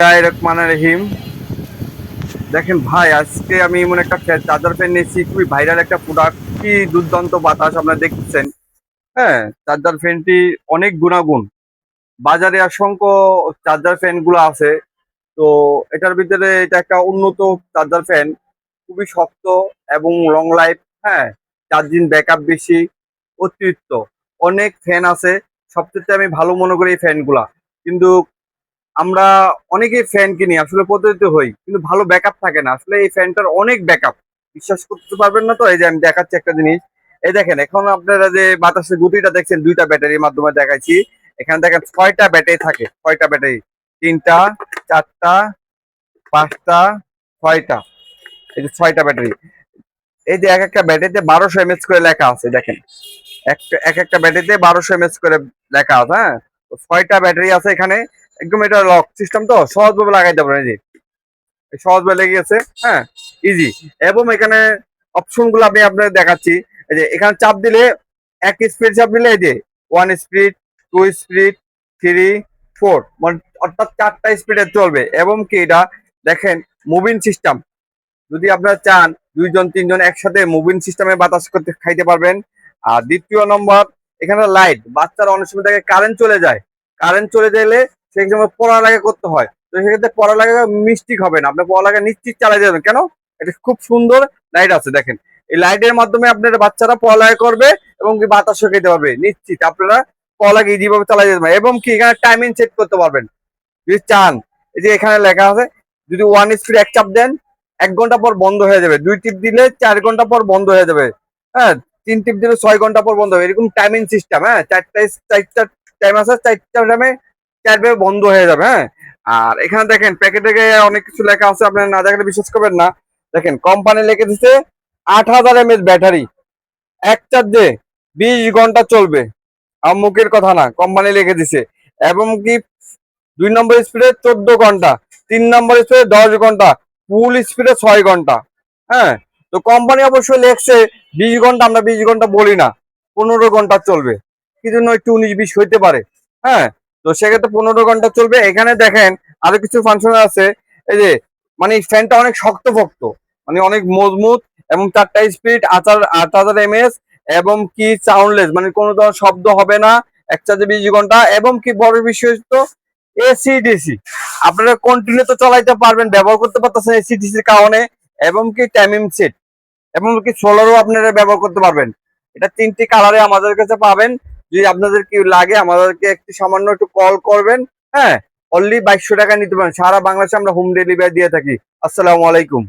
রহিম। দেখেন ভাই, আজকে আমি এমন একটা চার্জার ফ্যান নিয়েছি, খুবই ভাইরাল একটা প্রোডাক্ট। কি দুর্দান্ত বাতাস আপনারা দেখছেন। হ্যাঁ, চার্জার ফ্যানটি অনেক গুণাগুণ। বাজারে অসংখ্য চার্জার ফ্যান গুলো আছে। তো এটার ভিতরে এটা একটা উন্নত চার্জার ফ্যান, খুবই শক্ত এবং লং লাইফ। হ্যাঁ, চার্জিং ব্যাকআপ বেশি, অতিরিক্ত। অনেক ফ্যান আছে, সবচেয়ে আমি ভালো মনে করি এই ফ্যানগুলা। কিন্তু আমরা অনেকেই ফ্যান কিনি, আসলে প্রতারিত হই, কিন্তু ভালো ব্যাকআপ থাকে না। আসলে এই ফ্যানটার অনেক ব্যাকআপ, বিশ্বাস করতে পারবেন না। তো এই যে আমি দেখাচ্ছি একটা জিনিস। এই দেখেন, এখন আপনারা যে বাতাসের গতিটা দেখছেন, দুইটা ব্যাটারির মাধ্যমে দেখাচ্ছি। এখানে দেখেন 6টা ব্যাটারি থাকে, 6টা ব্যাটারি। 3টা, 4টা, 5টা, 6টা। এই যে 6টা ব্যাটারি। এই যে এক একটা ব্যাটারিতে 1200 mAh করে লেখা আছে, দেখেন। এক একটা ব্যাটারিতে 1200 mAh করে লেখা আছে। হ্যাঁ, তো 6টা ব্যাটারি আছে এখানে। একদম এটা লক সিস্টেম, তো সহজভাবে লাগাইতে পারেন। এই যে সহজভাবে লেগে গেছে। হ্যাঁ, ইজি। এবং এখানে অপশন গুলো আমি আপনাদের দেখাচ্ছি। এই যে এখানে চাপ দিলে, এক স্পিড চাপ দিলে এই যে 1 স্পিড, 2 স্পিড, 3, 4, মানে অর্থাৎ 4টা স্পিডে চলবে। এবং কি এটা দেখেন, মুভিং সিস্টেম। যদি আপনারা চান 2 জন 3 জন একসাথে মুভিং সিস্টেমে বাতাস করতে খাইতে পারবেন। আর দ্বিতীয় নম্বর, এখানে লাইট। বাচ্চারা অনেক সময় দেখে কারেন্ট চলে যায়, কারেন্ট চলে গেলে সেই সময় পড়ালেখা করতে হয়। তো সেক্ষেত্রে পড়ালেখা মিস্টেক হবে না, আপনি পড়ালেখা নিশ্চিত চালিয়ে যাবেন। কেন? এটা খুব সুন্দর লাইট আছে, দেখেন। এই লাইটের মাধ্যমে আপনার বাচ্চারা পড়ালেখা করবে এবং কি বাতাসও খেতে পারবে নিশ্চিত। আপনারা পড়ালেখা ইজি ভাবে চালিয়ে যেতে পারবেন। এবং কি এখানে টাইমিং সেট করতে পারবেন যদি চান। এই যে এখানে লেখা আছে, যদি 1 স্পিড এক চাপ দেন, 1 ঘন্টা পর বন্ধ হয়ে যাবে। 2 টিপ দিলে 4 ঘন্টা পর বন্ধ হয়ে যাবে। হ্যাঁ, 3 টিপ দিলে 6 ঘন্টা পর বন্ধ হবে। এরকম টাইমিং সিস্টেম। হ্যাঁ, চারটা টাইম আছে, 4টা টাইমে 4 ভাবে বন্ধ হয়ে যাবে। হ্যাঁ, আর এখানে দেখেন প্যাকেটে অনেক কিছু লেখা আছে, আপনারা না দেখলে বিশ্বাস করবেন না। দেখেন, কোম্পানি লিখে দিচ্ছে 8000 mAh ব্যাটারি, এক চার্জে 20 ঘন্টা চলবে। আমার মুখের কথা না, কোম্পানি লিখে দিছে। এবং কি 2 নম্বর স্পিডে 14 ঘন্টা, 3 নম্বর স্পিডে 10 ঘন্টা, ফুল স্পিডে 6 ঘন্টা। হ্যাঁ, তো কোম্পানি অবশ্যই লেখছে 20 ঘন্টা, আমরা 20 ঘন্টা বলি না, 15 ঘন্টা চলবে। কি জন্য একটু 19-20 হইতে পারে। হ্যাঁ, তো সেক্ষেত্রে 15 ঘন্টা চলবে। এখানে দেখেন আরো কিছু ফাংশন আছে। এই যে মানে ফ্যানটা অনেক শক্তপোক্ত, মানে অনেক মজবুত। এবং 4টা স্পিড, 8000 mAh। এবং কি সাউন্ডলেস, মানে কোনো ধরনের শব্দ হবে না, এক চার্জে 20 ঘন্টা। এবং কি বড় বিষয় তো এসি ডিসি, আপনারা কন্টিনিউ তো চালাইতে পারবেন, ব্যবহার করতে পারতেছেন এসি ডিসির কারণে। এবং কি টাইমিং সেট, এবং কি সোলারও আপনারা ব্যবহার করতে পারবেন। এটা 3টি কালারে আমাদের কাছে পাবেন। যদি আপনাদের কি লাগে, আমাদেরকে একটু সামান্য একটু কল করবেন। হ্যাঁ, অনলি 2200 টাকা নিতে পারেন। সারা বাংলাদেশে আমরা হোম ডেলিভারি দিয়ে থাকি। আসসালামু আলাইকুম।